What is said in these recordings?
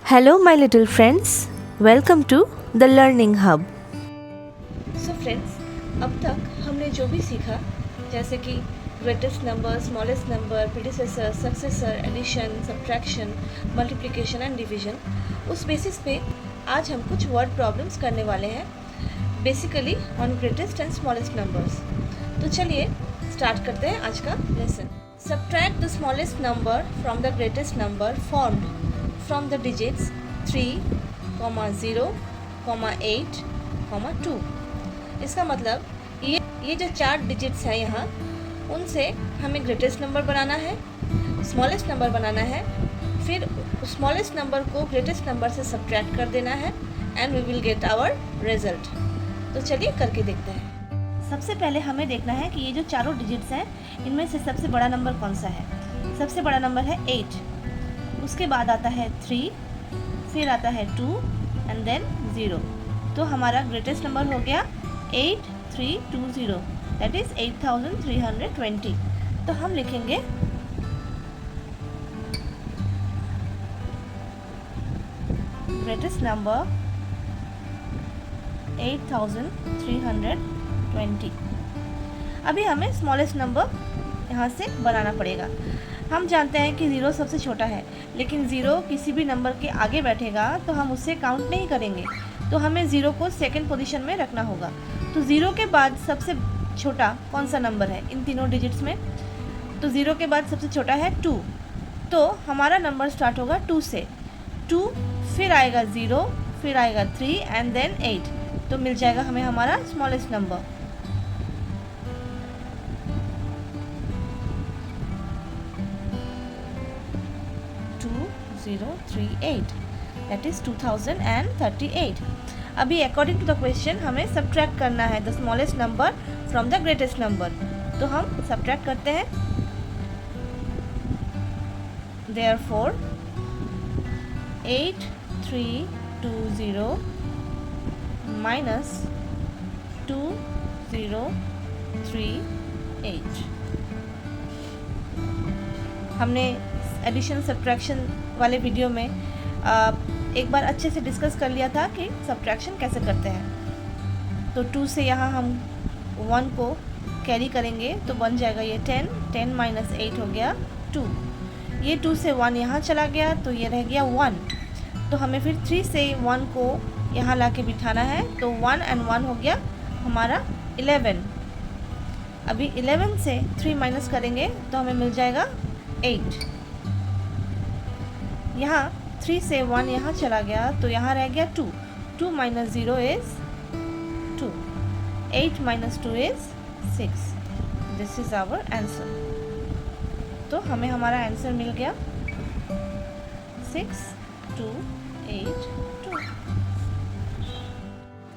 Hello, my little friends. Welcome to the Learning Hub. So friends, अब तक हमने जो भी सीखा जैसे कि greatest number, smallest number, predecessor, successor, addition, subtraction, multiplication and division, उस बेसिस पे आज हम कुछ वर्ड प्रॉब्लम्स करने वाले हैं basically on greatest and smallest numbers. तो चलिए स्टार्ट करते हैं आज का lesson. Subtract the smallest number from the greatest number formed from the digits 3, 0, 8, 2। इसका मतलब ये जो 4 डिजिट्स हैं यहाँ, उनसे हमें ग्रेटेस्ट नंबर बनाना है, स्मॉलेस्ट नंबर बनाना है, फिर स्मॉलेस्ट नंबर को ग्रेटेस्ट नंबर से सब्ट्रैक्ट कर देना है and we will get our result. तो चलिए करके देखते हैं। सबसे पहले हमें देखना है कि ये जो चारों डिजिट्स हैं, इनमें से सबसे बड़ा नंबर कौन सा है। सबसे बड़ा नंबर है 8, उसके बाद आता है 3, फिर आता है 2 एंड देन 0। तो हमारा ग्रेटेस्ट नंबर हो गया 8320, दैट इज़ 8320। तो हम लिखेंगे ग्रेटेस्ट नंबर 8320। अभी हमें स्मॉलेस्ट नंबर यहाँ से बनाना पड़ेगा। हम जानते हैं कि 0 सबसे छोटा है, लेकिन 0 किसी भी नंबर के आगे बैठेगा तो हम उससे काउंट नहीं करेंगे, तो हमें 0 को सेकंड पोजीशन में रखना होगा। तो 0 के बाद सबसे छोटा कौन सा नंबर है इन तीनों डिजिट्स में? तो 0 के बाद सबसे छोटा है 2, तो हमारा नंबर स्टार्ट होगा 2 से। 2 फिर आएगा 0, फिर आएगा 3 एंड देन 8। तो मिल जाएगा हमें हमारा स्मॉलेस्ट नंबर। 2038, that is 2038। अभी अकॉर्डिंग टू द क्वेश्चन हमें सब्ट्रैक्ट करना है the smallest number from the greatest number. तो हम सब्ट्रैक्ट करते हैं। Therefore 8320 minus 2038। हमने एडिशन सब्ट्रैक्शन वाले वीडियो में एक बार अच्छे से डिस्कस कर लिया था कि सब्ट्रैक्शन कैसे करते हैं। तो 2 से यहाँ हम 1 को कैरी करेंगे तो बन जाएगा ये 10 माइनस 8 हो गया 2। ये 2 से 1 यहाँ चला गया तो ये रह गया 1। तो हमें फिर 3 से 1 को यहाँ ला के बिठाना है, तो 1 and 1 हो गया हमारा 11। अभी 11 से 3 माइनस करेंगे तो हमें मिल जाएगा 8। यहाँ 3 से 1 यहाँ चला गया तो यहाँ रह गया 2। 2 minus 0 is 2। 8 minus 2 is 6। This is our answer. तो हमें हमारा आंसर मिल गया 6282।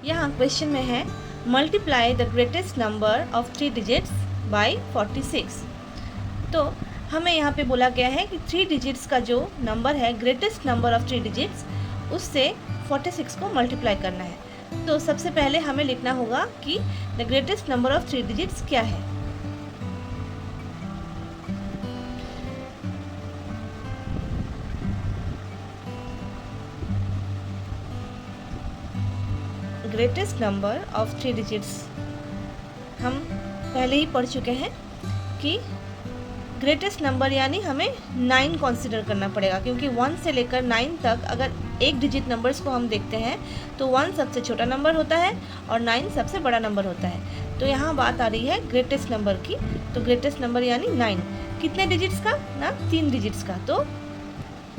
यहाँ क्वेश्चन में है multiply the greatest number of 3 digits by 46। तो हमें यहाँ पे बोला गया है कि 3 डिजिट्स का जो नंबर है, ग्रेटेस्ट नंबर ऑफ 3 डिजिट्स, उससे 46 को मल्टीप्लाई करना है। तो सबसे पहले हमें लिखना होगा कि the greatest number of 3 digits क्या है। ग्रेटेस्ट नंबर ऑफ 3 डिजिट्स हम पहले ही पढ़ चुके हैं कि ग्रेटेस्ट नंबर यानी हमें 9 कंसीडर करना पड़ेगा, क्योंकि 1 से लेकर 9 तक अगर एक डिजिट नंबर्स को हम देखते हैं तो 1 सबसे छोटा नंबर होता है और 9 सबसे बड़ा नंबर होता है। तो यहाँ बात आ रही है ग्रेटेस्ट नंबर की। तो ग्रेटेस्ट नंबर यानी 9 कितने डिजिट्स का ना, 3 डिजिट्स का। तो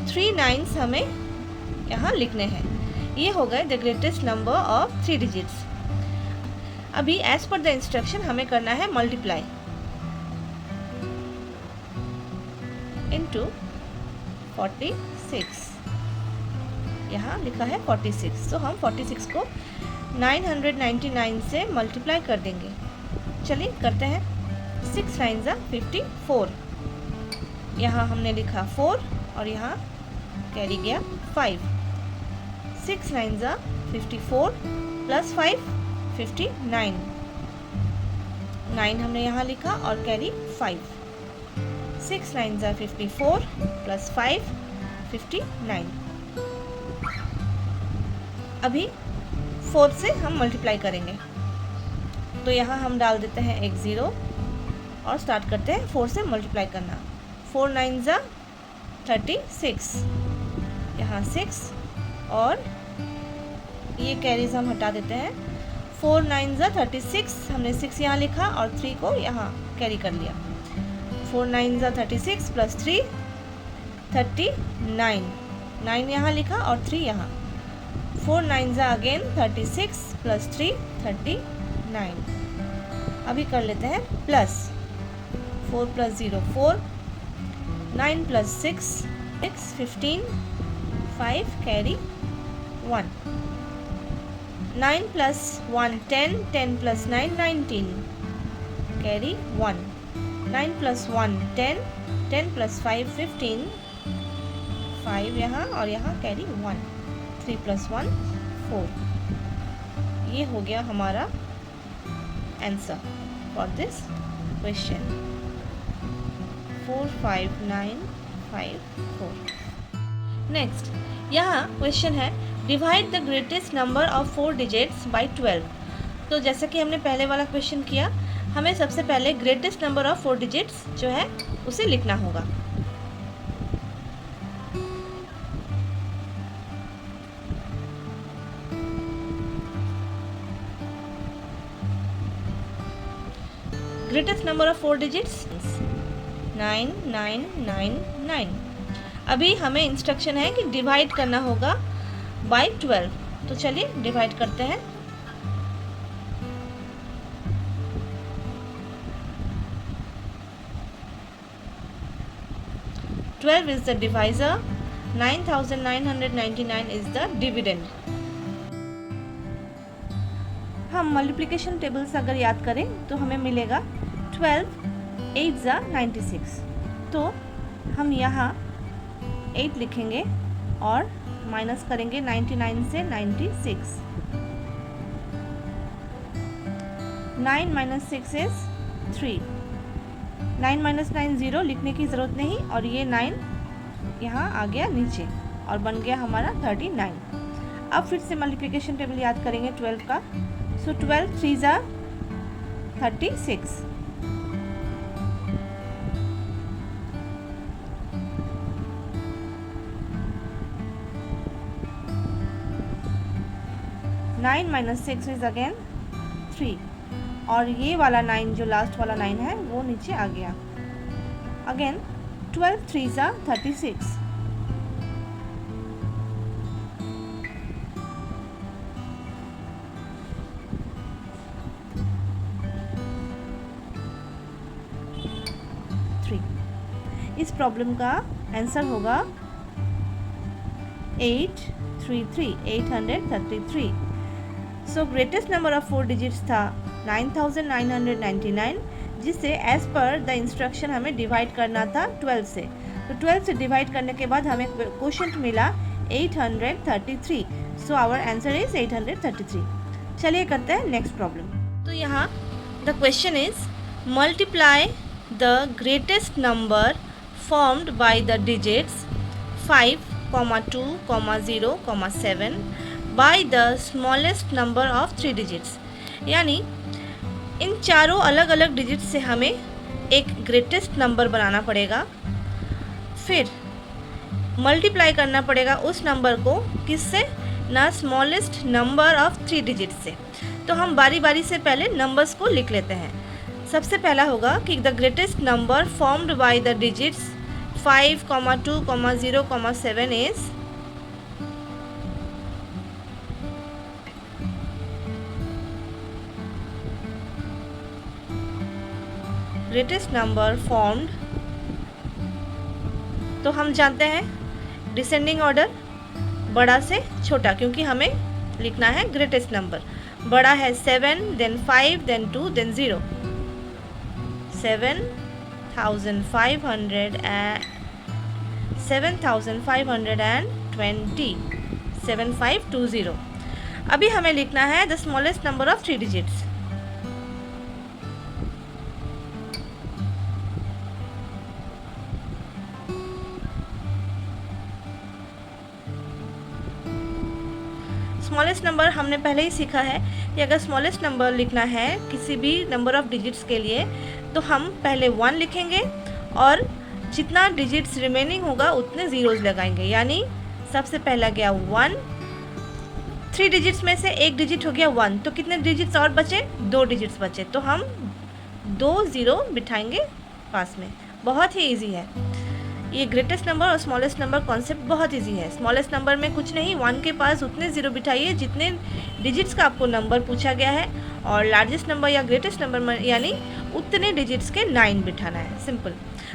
3 9s हमें यहाँ लिखने हैं। ये हो गए the greatest number of 3 digits. अभी एज पर द इंस्ट्रक्शन हमें करना है मल्टीप्लाई इनटू 46। यहाँ लिखा है 46, तो हम 46 को 999 से मल्टीप्लाई कर देंगे। चलिए करते हैं। 6 9 ज़ा 54। यहाँ हमने लिखा 4 और यहाँ कैरी गया 5। 6 9 ज़ा 54 प्लस 5 59। 9 हमने यहाँ लिखा और कैरी 5। 6 9 ज़ा 54 प्लस 5 59। अभी 4 से हम मल्टीप्लाई करेंगे, तो यहाँ हम डाल देते हैं एक 0 और स्टार्ट करते हैं 4 से मल्टीप्लाई करना। 4 9 ज़ा 36, यहाँ 6 और ये कैरीज हम हटा देते हैं। 4 9 ज़ा 36, हमने 6 यहाँ लिखा और 3 को यहाँ कैरी कर लिया। 4 9 ज़ा 36 प्लस 3 39, 9 यहाँ लिखा और 3 यहाँ। 4 9 ज़ा अगेन 36 प्लस 3 39। अभी कर लेते हैं plus 4 plus 0 4, 9 plus 6 15, 5 carry 1, 9 plus 1 10, 10 plus 9 19 carry 1, 9 plus 1 10, 10 plus 5 15, 5 यहाँ और यहाँ कैरी 1, 3 प्लस 1 4। ये हो गया हमारा answer for this question 45954। Next, यहाँ क्वेश्चन है divide the greatest number of 4 digits by 12। तो जैसा कि हमने पहले वाला क्वेश्चन किया, हमें सबसे पहले ग्रेटेस्ट नंबर ऑफ 4 डिजिट्स जो है उसे लिखना होगा। Greatest number of 4 digits 9999। अभी हमें इंस्ट्रक्शन है कि डिवाइड करना होगा बाय 12, तो चलिए डिवाइड करते हैं। Twelve is the divisor, 9999 is the dividend. हम मल्टीप्लिकेशन टेबल से अगर याद करें तो हमें मिलेगा 12 8 ज़ा 96। तो हम यहाँ 8 लिखेंगे और माइनस करेंगे 99 से 96। 9 माइनस 6 इज 3। 9 माइनस 9 0, लिखने की ज़रूरत नहीं, और ये 9 यहाँ आ गया नीचे और बन गया हमारा 39। अब फिर से मल्टीप्लिकेशन टेबल याद करेंगे 12 का। सो 12 3 ज़ा 36। 9 माइनस 6 इज अगेन 3, और ये वाला 9 जो लास्ट वाला 9 है वो नीचे आ गया। अगेन 12 3 ज़ा 36। 3। इस प्रॉब्लम का आंसर होगा 833। सो ग्रेटेस्ट नंबर ऑफ 4 डिजिट्स था 9999, जिसे एज पर द इंस्ट्रक्शन हमें डिवाइड करना था 12 से। तो 12 से डिवाइड करने के बाद हमें क्वोशिएंट मिला 833। So our answer is 833। चलिए करते हैं नेक्स्ट प्रॉब्लम। तो यहाँ the question is multiply the greatest number formed by the digits 5, 2, 0, 7 by the smallest number of 3 digits. यानी इन चारों अलग अलग डिजिट्स से हमें एक ग्रेटेस्ट नंबर बनाना पड़ेगा, फिर मल्टीप्लाई करना पड़ेगा उस नंबर को किससे, ना स्मॉलेस्ट नंबर ऑफ 3 डिजिट से। तो हम बारी बारी से पहले नंबर्स को लिख लेते हैं। सबसे पहला होगा कि the greatest number formed by the digits 5, 2, 0, 7 is greatest number formed. तो हम जानते हैं डिसेंडिंग ऑर्डर, बड़ा से छोटा, क्योंकि हमें लिखना है ग्रेटेस्ट नंबर। बड़ा है 7, देन 5, देन 2, देन 0। 7520 7520। अभी हमें लिखना है the smallest number of 3 digits. Smallest number हमने पहले ही सीखा है कि अगर स्मॉलेस्ट नंबर लिखना है किसी भी नंबर ऑफ डिजिट्स के लिए तो हम पहले 1 लिखेंगे और जितना डिजिट्स रिमेनिंग होगा उतने ज़ीरोज़ लगाएंगे। यानी सबसे पहला गया 1, 3 डिजिट्स में से एक डिजिट हो गया 1, तो कितने डिजिट्स और बचे? 2 डिजिट्स बचे, तो हम 2 ज़ीरो बिठाएंगे पास में। बहुत ही ईजी है ये। ग्रेटेस्ट नंबर और स्मॉलेस्ट नंबर कॉन्सेप्ट बहुत इजी है। स्मॉलेस्ट नंबर में कुछ नहीं, 1 के पास उतने ज़ीरो बिठाइए जितने डिजिट्स का आपको नंबर पूछा गया है, और लार्जेस्ट नंबर या ग्रेटेस्ट नंबर यानी उतने डिजिट्स के 9 बिठाना है। सिंपल।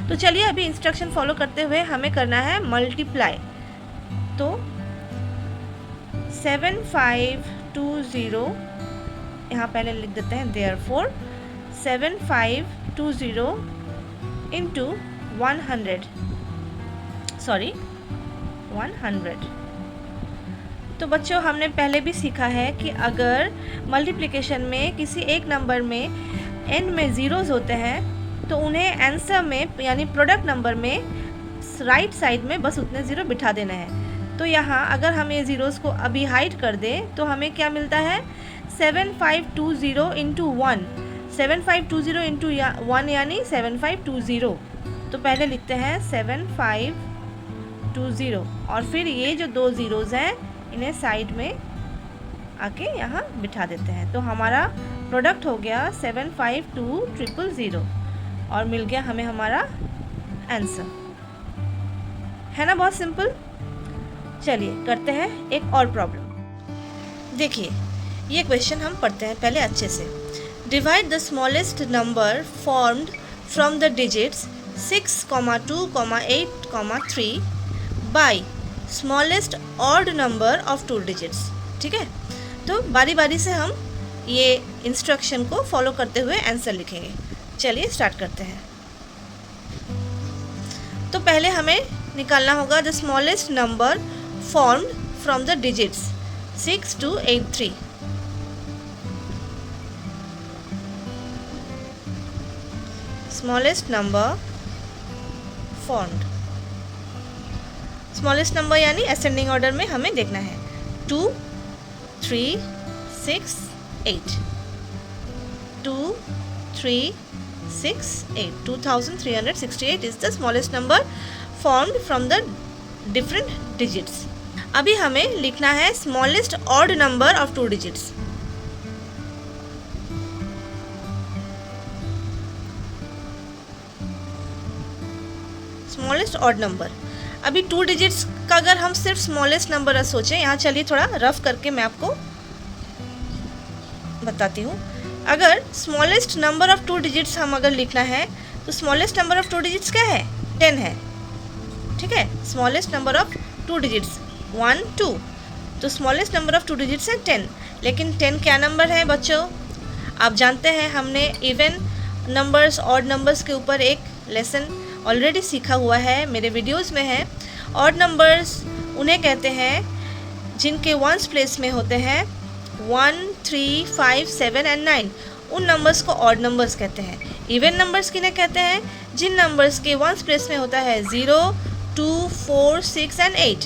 तो चलिए अभी इंस्ट्रक्शन फॉलो करते हुए हमें करना है मल्टीप्लाई। तो 7520 यहाँ पहले लिख देते हैं देयरफॉर 7520 इंटू 100 तो बच्चों हमने पहले भी सीखा है कि अगर मल्टीप्लिकेशन में किसी एक नंबर में एंड में ज़ीरोज़ होते हैं तो उन्हें आंसर में यानी प्रोडक्ट नंबर में राइट साइड में बस उतने ज़ीरो बिठा देना है। तो यहाँ अगर हम ये ज़ीरोज़ को अभी हाइड कर दें तो हमें क्या मिलता है? 7520 इंटू 1, 7520 इंटू 1 यानी 7520। तो पहले लिखते हैं 7520 और फिर ये जो 2 ज़ीरोज़ हैं इन्हें साइड में आके यहाँ बिठा देते हैं। तो हमारा प्रोडक्ट हो गया 752000 और मिल गया हमें हमारा आंसर। है ना बहुत सिंपल। चलिए करते हैं एक और प्रॉब्लम। देखिए ये क्वेश्चन हम पढ़ते हैं पहले अच्छे से। Divide the smallest number formed from the digits 6, 2, 8, 3 by smallest odd number of 2 digits. ठीक है, तो बारी बारी से हम ये इंस्ट्रक्शन को फॉलो करते हुए आंसर लिखेंगे। चलिए स्टार्ट करते हैं। तो पहले हमें निकालना होगा the smallest number formed from the digits 6, 2, 8, 3। Smallest number formed, smallest number यानी असेंडिंग ऑर्डर में हमें देखना है 2, 3, 6, 8, 2, 3, 6, 8, 2368 is the smallest number formed from the different digits। अभी हमें लिखना है smallest odd number of 2 digits। Smallest odd number. अभी 2 डिजिट्स का अगर हम सिर्फ स्मॉलेस्ट नंबर सोचें, यहाँ चलिए थोड़ा रफ करके मैं आपको बताती हूँ। अगर स्मॉलेस्ट नंबर ऑफ 2 डिजिट्स हम अगर लिखना है तो स्मॉलेस्ट नंबर ऑफ 2 डिजिट्स क्या है? 10 है। ठीक है, स्मॉलेस्ट नंबर ऑफ 2 डिजिट्स 1, 2, तो स्मॉलेस्ट नंबर ऑफ 2 डिजिट्स है 10। लेकिन 10 क्या नंबर है बच्चों? आप जानते हैं हमने इवन नंबर्स ऑड नंबर्स के ऊपर एक लेसन ऑलरेडी सीखा हुआ है, मेरे वीडियोस में है। ऑड नंबर्स उन्हें कहते हैं जिनके वंस प्लेस में होते हैं 1, 3, 5, 7 एंड 9। उन नंबर्स को ऑड नंबर्स कहते हैं। इवन नंबर्स किन्हें कहते हैं? जिन नंबर्स के वंस प्लेस में होता है 0, 2, 4, 6 एंड 8।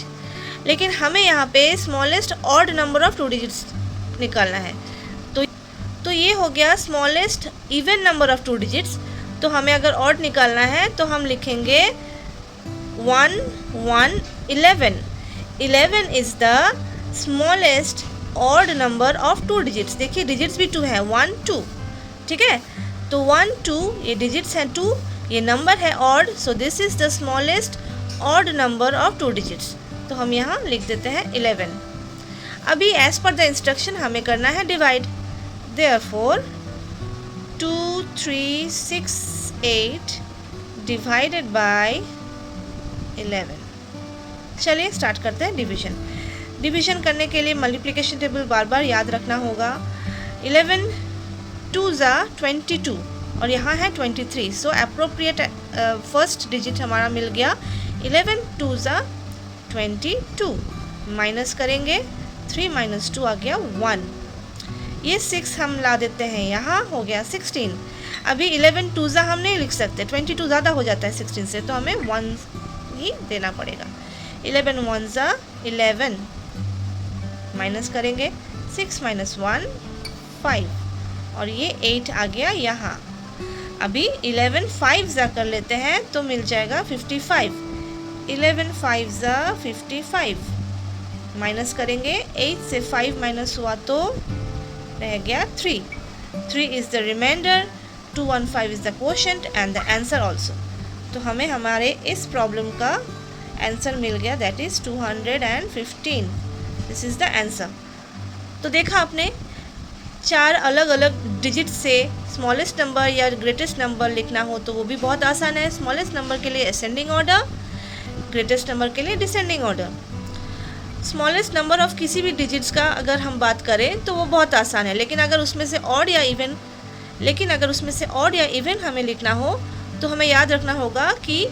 लेकिन हमें यहाँ पे smallest odd number of 2 digits निकालना है। तो ये हो गया smallest even number of 2 digits. तो हमें अगर ऑड निकालना है तो हम लिखेंगे 1, 1, 11। 11 is the smallest odd number of 2 digits. देखिए डिजिट्स भी 2 हैं, 1, 2। ठीक है, तो 1, 2 ये डिजिट्स हैं 2, ये नंबर है odd, so this is the smallest odd number of 2 digits. तो हम यहाँ लिख देते हैं 11। अभी एज पर द इंस्ट्रक्शन हमें करना है डिवाइड। Therefore 2, 3, 6, 8 divided by 11। चलिए स्टार्ट करते हैं डिवीजन। डिवीजन करने के लिए मल्टीप्लिकेशन टेबल बार बार याद रखना होगा। 11 2 ज़ा 22 और यहाँ है 23, सो अप्रोप्रिएट फर्स्ट डिजिट हमारा मिल गया। 11 2 ज़ा 22, माइनस करेंगे 3 - 2 आ गया 1। ये 6 हम ला देते हैं, यहाँ हो गया 16। अभी 11 2 ज़ा हम नहीं लिख सकते, 22 ज़्यादा हो जाता है 16 से, तो हमें 1 ही देना पड़ेगा। 11 1 ज़ा 11, माइनस करेंगे 6 माइनस 1 5 और ये 8 आ गया यहाँ। अभी 11 5 ज़ा कर लेते हैं तो मिल जाएगा 55। 11 5 ज़ा 55 माइनस करेंगे 8 से 5 माइनस हुआ तो रह गया 3 is the remainder, 215 is the quotient and the answer also. तो हमें हमारे इस प्रॉब्लम का आंसर मिल गया, that is 215। This is the answer. तो देखा आपने, 4 अलग अलग डिजिट से स्मॉलेस्ट नंबर या ग्रेटेस्ट नंबर लिखना हो तो वो भी बहुत आसान है। स्मॉलेस्ट नंबर के लिए असेंडिंग ऑर्डर, ग्रेटेस्ट नंबर के लिए descending order. Smallest number of किसी भी डिजिट्स का अगर हम बात करें तो वो बहुत आसान है, लेकिन अगर उसमें से ऑड या इवन हमें लिखना हो तो हमें याद रखना होगा कि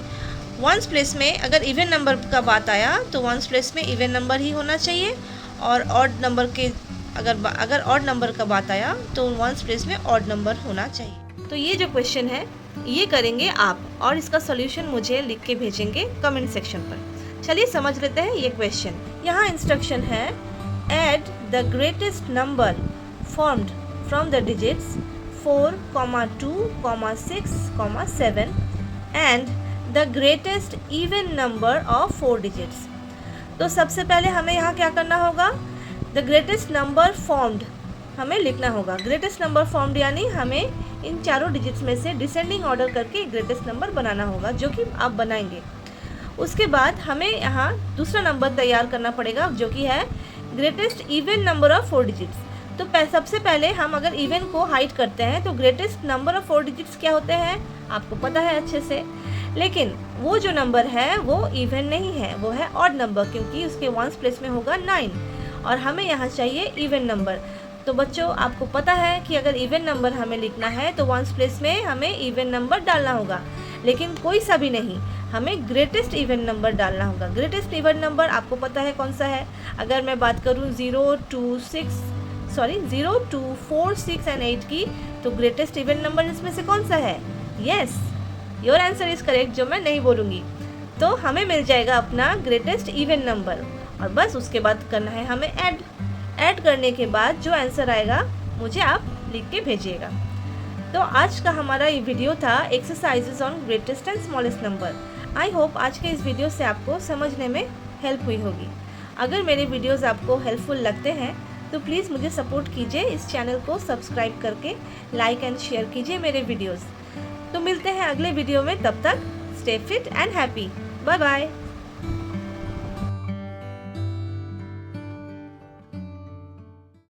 वंस प्लेस में अगर इवन नंबर का बात आया तो वंस प्लेस में इवन नंबर ही होना चाहिए, और ऑड नंबर के अगर ऑड नंबर का बात आया तो वंस प्लेस में ऑड नंबर होना चाहिए। तो ये जो क्वेश्चन है ये करेंगे आप, और इसका सॉल्यूशन मुझे लिख के भेजेंगे कमेंट सेक्शन पर। चलिए समझ लेते हैं ये क्वेश्चन। यहाँ इंस्ट्रक्शन है, add the greatest number formed from the digits 4, 2, 6, 7 and the greatest even number of 4 digits. तो सबसे पहले हमें यहाँ क्या करना होगा, द ग्रेटेस्ट नंबर फॉर्म्ड हमें लिखना होगा। ग्रेटेस्ट नंबर फॉर्म्ड यानी हमें इन चारों डिजिट्स में से डिसेंडिंग ऑर्डर करके ग्रेटेस्ट नंबर बनाना होगा, जो कि आप बनाएंगे। उसके बाद हमें यहाँ दूसरा नंबर तैयार करना पड़ेगा, जो कि है greatest even number of 4 digits. तो सबसे पहले हम अगर इवन को हाइड करते हैं तो ग्रेटेस्ट नंबर ऑफ 4 डिजिट्स क्या होते हैं आपको पता है अच्छे से, लेकिन वो जो नंबर है वो इवन नहीं है, वो है ऑड नंबर, क्योंकि उसके वंस प्लेस में होगा 9 और हमें यहाँ चाहिए इवन नंबर। तो बच्चों आपको पता है कि अगर इवन नंबर हमें लिखना है तो वंस प्लेस में हमें इवन नंबर डालना होगा, लेकिन कोई सा भी नहीं, हमें ग्रेटेस्ट इवन नंबर डालना होगा। ग्रेटेस्ट इवन नंबर आपको पता है कौन सा है। अगर मैं बात करूँ 0, 2, 4, 6 एंड 8 की, तो ग्रेटेस्ट इवन नंबर इसमें से कौन सा है? Yes, your answer is correct, जो मैं नहीं बोलूँगी। तो हमें मिल जाएगा अपना ग्रेटेस्ट इवन नंबर, और बस उसके बाद करना है हमें ऐड करने के बाद जो आंसर आएगा मुझे आप लिख के भेजिएगा। तो आज का हमारा ये वीडियो था exercises on greatest and smallest number. I hope आज के इस वीडियो से आपको समझने में हेल्प हुई होगी। अगर मेरे वीडियोस आपको हेल्पफुल लगते हैं तो प्लीज़ मुझे सपोर्ट कीजिए, इस चैनल को सब्सक्राइब करके लाइक एंड शेयर कीजिए मेरे वीडियोस। तो मिलते हैं अगले वीडियो में, तब तक stay fit and happy. Bye bye.